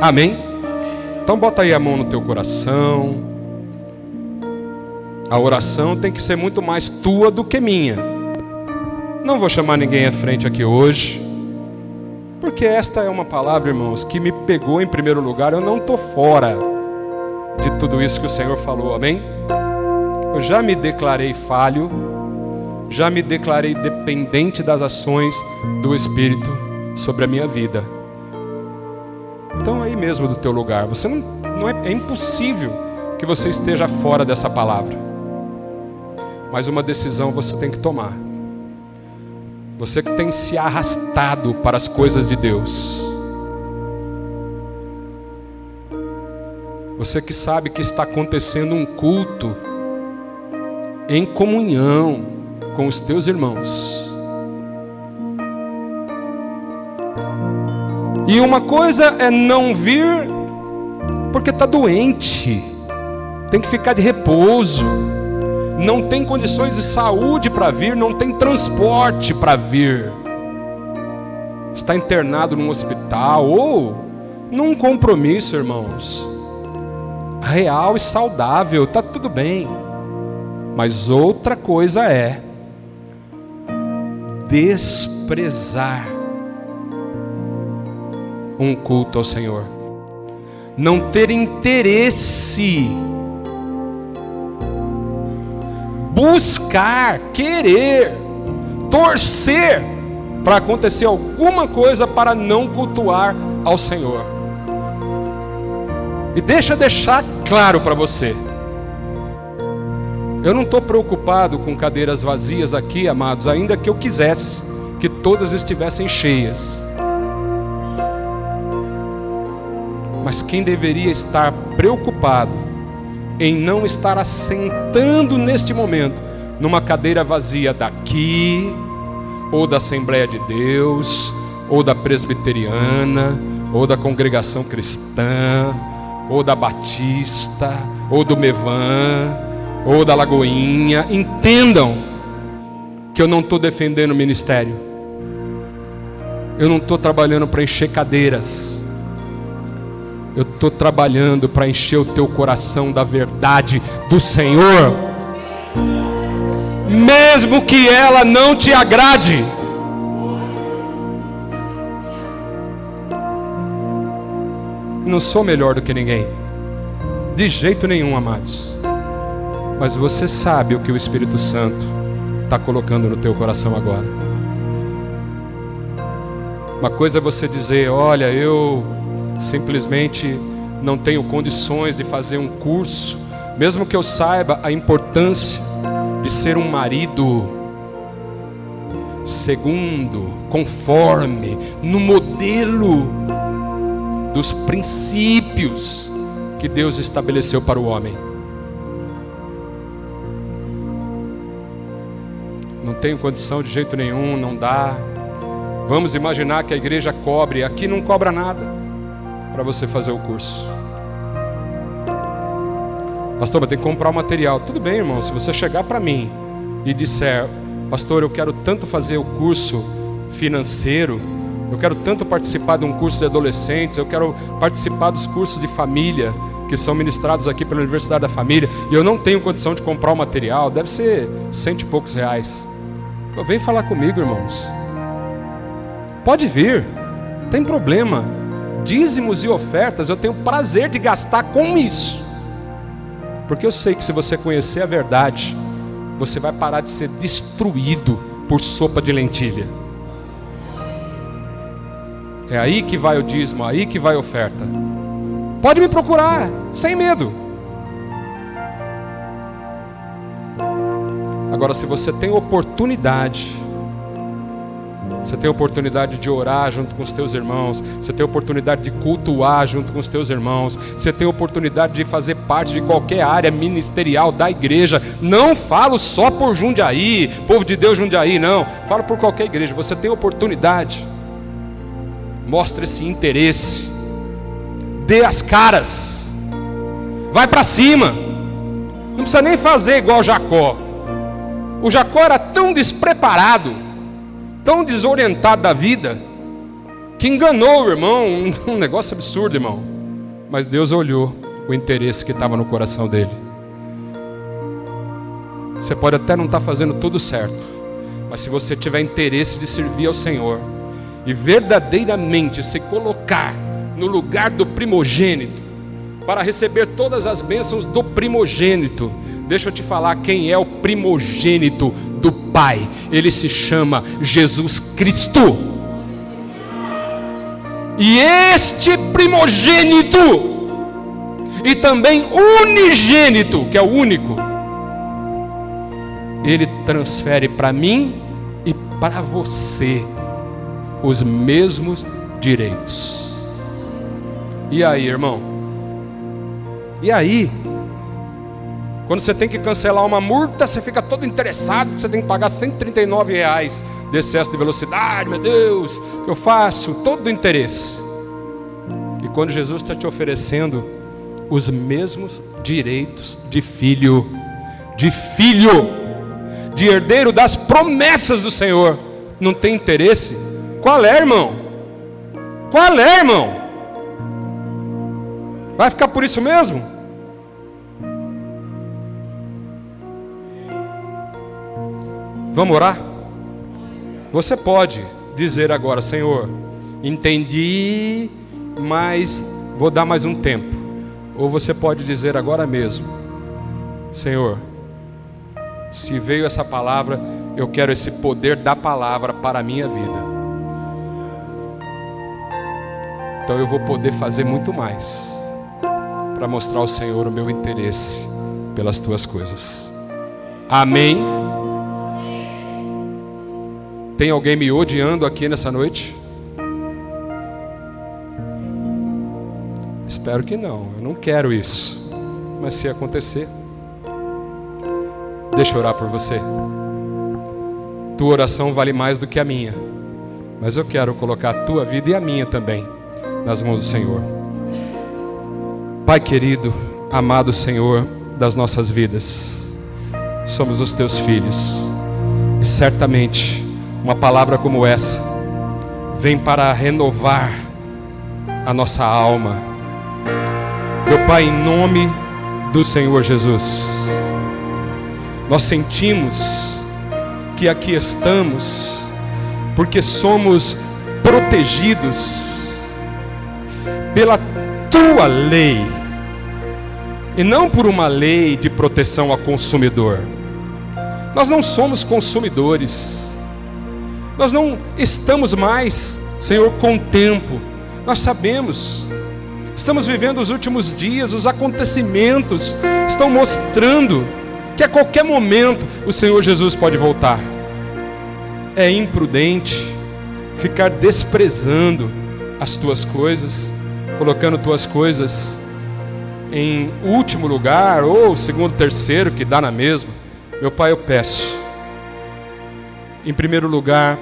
Amém? Então bota aí a mão no teu coração. A oração tem que ser muito mais tua do que minha. Não vou chamar ninguém à frente aqui hoje, porque esta é uma palavra, irmãos, que me pegou em primeiro lugar. Eu não estou fora de tudo isso que o Senhor falou, amém? Eu já me declarei falho, já me declarei dependente das ações do Espírito sobre a minha vida. Então aí mesmo do teu lugar, você é impossível que você esteja fora dessa palavra. Mas uma decisão você tem que tomar. Você que tem se arrastado para as coisas de Deus. Você que sabe que está acontecendo um culto em comunhão com os teus irmãos. E uma coisa é não vir porque está doente, tem que ficar de repouso, não tem condições de saúde para vir, não tem transporte para vir, está internado num hospital ou num compromisso, irmãos, real e saudável, está tudo bem. Mas outra coisa é desprezar um culto ao Senhor, não ter interesse, buscar, querer, torcer para acontecer alguma coisa para não cultuar ao Senhor. E deixar claro para você, eu não estou preocupado com cadeiras vazias aqui, amados, ainda que eu quisesse que todas estivessem cheias. Mas quem deveria estar preocupado em não estar assentando neste momento numa cadeira vazia daqui, ou da Assembleia de Deus, ou da Presbiteriana, ou da Congregação Cristã, ou da Batista, ou do Mevan, ou da Lagoinha. Entendam que eu não estou defendendo o ministério, eu não estou trabalhando para encher cadeiras, eu estou trabalhando para encher o teu coração da verdade do Senhor, mesmo que ela não te agrade. Não sou melhor do que ninguém, de jeito nenhum, amados. Mas você sabe o que o Espírito Santo está colocando no teu coração agora. Uma coisa é você dizer: olha, eu simplesmente não tenho condições de fazer um curso, mesmo que eu saiba a importância de ser um marido segundo, conforme, no modelo dos princípios que Deus estabeleceu para o homem. Não tenho condição de jeito nenhum, não dá. Vamos imaginar que a igreja cobre, aqui não cobra nada para você fazer o curso. Pastor, mas tem que comprar o material. Tudo bem, irmão, se você chegar para mim e disser: pastor, eu quero tanto fazer o curso financeiro, eu quero tanto participar de um curso de adolescentes, eu quero participar dos cursos de família que são ministrados aqui pela Universidade da Família, e eu não tenho condição de comprar o material, deve ser R$100 e poucos. Vem falar comigo, irmãos. Pode vir, não tem problema. Dízimos e ofertas eu tenho prazer de gastar com isso, porque eu sei que se você conhecer a verdade, você vai parar de ser destruído por sopa de lentilha. É aí que vai o dízimo, aí que vai a oferta. Pode me procurar, sem medo. Agora, se você tem oportunidade, você tem oportunidade de orar junto com os teus irmãos, você tem oportunidade de cultuar junto com os teus irmãos, você tem oportunidade de fazer parte de qualquer área ministerial da igreja. Não falo só por Jundiaí, povo de Deus Jundiaí, não. Falo por qualquer igreja. Você tem oportunidade, mostra esse interesse, dê as caras, vai para cima. Não precisa nem fazer igual Jacó. O Jacó era tão despreparado, tão desorientado da vida, que enganou o irmão, um negócio absurdo, irmão. Mas Deus olhou o interesse que estava no coração dele. Você pode até não estar fazendo tudo certo, mas se você tiver interesse de servir ao Senhor, e verdadeiramente se colocar no lugar do primogênito, para receber todas as bênçãos do primogênito, deixa eu te falar quem é o primogênito do Pai. Ele se chama Jesus Cristo. E este primogênito, e também unigênito, que é o único, ele transfere para mim e para você os mesmos direitos. E aí, irmão? E aí? Quando você tem que cancelar uma multa, você fica todo interessado, porque você tem que pagar R$139 de excesso de velocidade. Meu Deus, o que eu faço? Todo o interesse. E quando Jesus está te oferecendo os mesmos direitos de filho, de herdeiro das promessas do Senhor, não tem interesse? Qual é, irmão? Qual é, irmão? Vai ficar por isso mesmo? Vamos orar? Você pode dizer agora: Senhor, entendi, mas vou dar mais um tempo. Ou você pode dizer agora mesmo: Senhor, se veio essa palavra, eu quero esse poder da palavra para a minha vida. Então eu vou poder fazer muito mais para mostrar ao Senhor o meu interesse pelas tuas coisas. Amém? Tem alguém me odiando aqui nessa noite? Espero que não, eu não quero isso. Mas se acontecer, deixa eu orar por você. Tua oração vale mais do que a minha, mas eu quero colocar a tua vida e a minha também nas mãos do Senhor. Pai querido, amado Senhor das nossas vidas, somos os teus filhos, e certamente uma palavra como essa vem para renovar a nossa alma. Meu Pai, em nome do Senhor Jesus, nós sentimos que aqui estamos porque somos protegidos pela tua lei, e não por uma lei de proteção ao consumidor. Nós não somos consumidores, nós não estamos mais, Senhor, com o tempo. Nós sabemos, estamos vivendo os últimos dias, os acontecimentos estão mostrando que a qualquer momento o Senhor Jesus pode voltar. É imprudente ficar desprezando as tuas coisas, colocando tuas coisas em último lugar, ou segundo, terceiro, que dá na mesma. Meu Pai, eu peço, em primeiro lugar,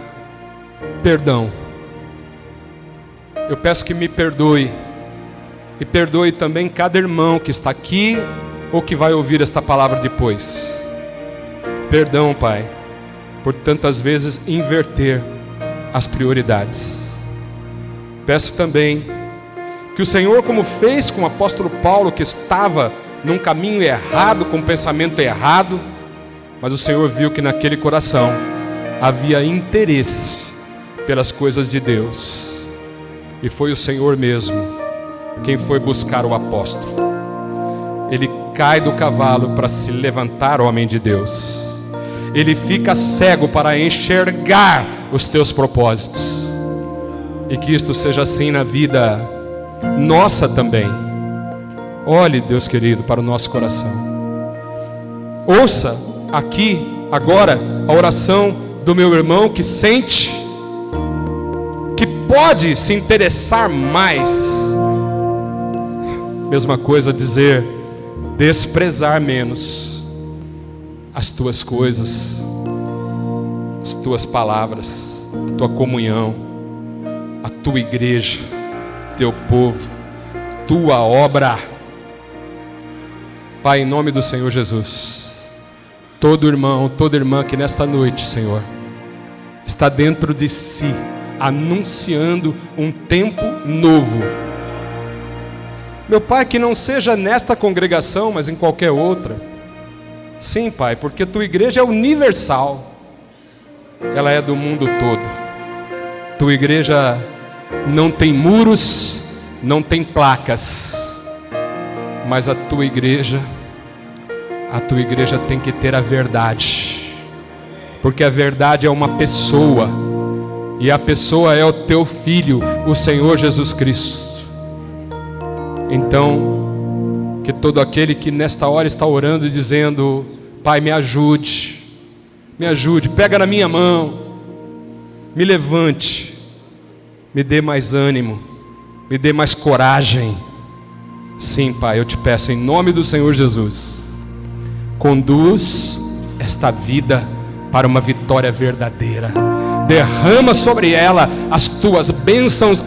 perdão. Eu peço que me perdoe, e perdoe também cada irmão que está aqui, ou que vai ouvir esta palavra depois. Perdão, Pai, por tantas vezes inverter as prioridades. Peço também que o Senhor, como fez com o apóstolo Paulo, que estava num caminho errado, com um pensamento errado, mas o Senhor viu que naquele coração havia interesse pelas coisas de Deus, e foi o Senhor mesmo quem foi buscar o apóstolo. Ele cai do cavalo para se levantar, homem de Deus. Ele fica cego para enxergar os teus propósitos. E que isto seja assim na vida nossa também. Olhe, Deus querido, para o nosso coração. Ouça aqui, agora, a oração do meu irmão que sente, que pode se interessar mais. Mesma coisa dizer, desprezar menos as tuas coisas, as tuas palavras, a tua comunhão, a tua igreja, teu povo, tua obra. Pai, em nome do Senhor Jesus, todo irmão, toda irmã que nesta noite, Senhor, está dentro de si, anunciando um tempo novo. Meu Pai, que não seja nesta congregação, mas em qualquer outra. Sim, Pai, porque tua igreja é universal. Ela é do mundo todo. Tua igreja não tem muros, não tem placas. Mas a tua igreja tem que ter a verdade. Porque a verdade é uma pessoa. E a pessoa é o teu Filho, o Senhor Jesus Cristo. Então, que todo aquele que nesta hora está orando e dizendo: Pai, me ajude, pega na minha mão, me levante, me dê mais ânimo, me dê mais coragem. Sim, Pai, eu te peço em nome do Senhor Jesus, conduz esta vida para uma vitória verdadeira. Derrama sobre ela as tuas bênçãos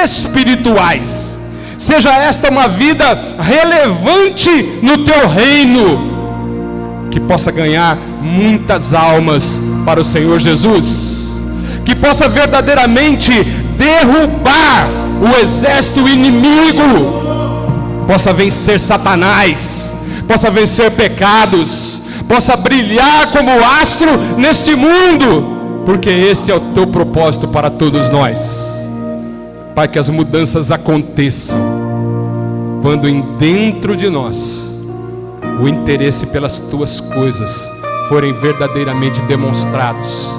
espirituais. Seja esta uma vida relevante no teu reino, que possa ganhar muitas almas para o Senhor Jesus, que possa verdadeiramente derrubar o exército inimigo, possa vencer Satanás, possa vencer pecados, possa brilhar como astro neste mundo, porque este é o teu propósito para todos nós. Pai, que as mudanças aconteçam quando dentro de nós o interesse pelas tuas coisas forem verdadeiramente demonstrados.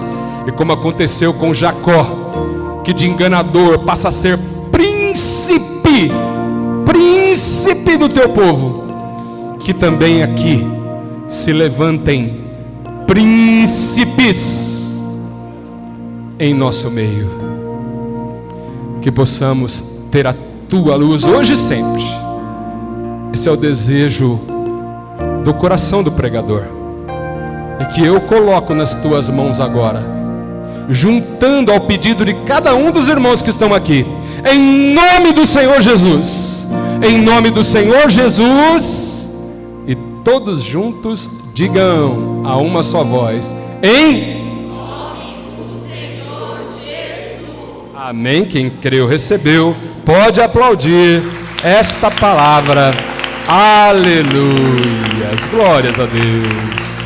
E como aconteceu com Jacó, que de enganador passa a ser príncipe do teu povo, que também aqui se levantem príncipes em nosso meio. Que possamos ter a tua luz hoje e sempre. Esse é o desejo do coração do pregador, e que eu coloco nas tuas mãos agora, juntando ao pedido de cada um dos irmãos que estão aqui, em nome do Senhor Jesus, em nome do Senhor Jesus, e todos juntos digam a uma só voz: em amém. Quem creu, recebeu. Pode aplaudir esta palavra. Aleluia. Glórias a Deus.